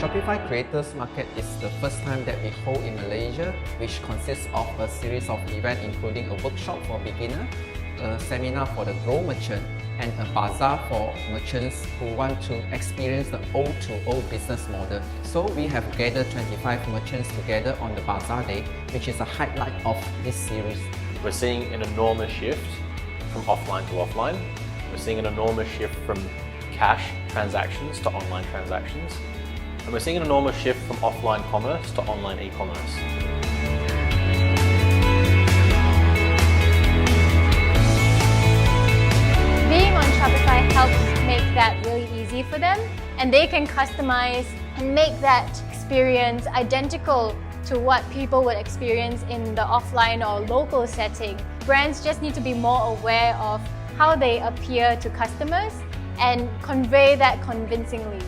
Shopify Creators Market is the first time that we hold in Malaysia, which consists of a series of events including a workshop for beginners, a seminar for the Grow merchant, and a bazaar for merchants who want to experience the O2O business model. So we have gathered 25 merchants together on the Bazaar Day, which is a highlight of this series. We're seeing an enormous shift from offline to offline. We're seeing an enormous shift from cash transactions to online transactions. And we're seeing an enormous shift from offline commerce to online e-commerce. Being on Shopify helps make that really easy for them, and they can customize and make that experience identical to what people would experience in the offline or local setting. Brands just need to be more aware of how they appear to customers and convey that convincingly.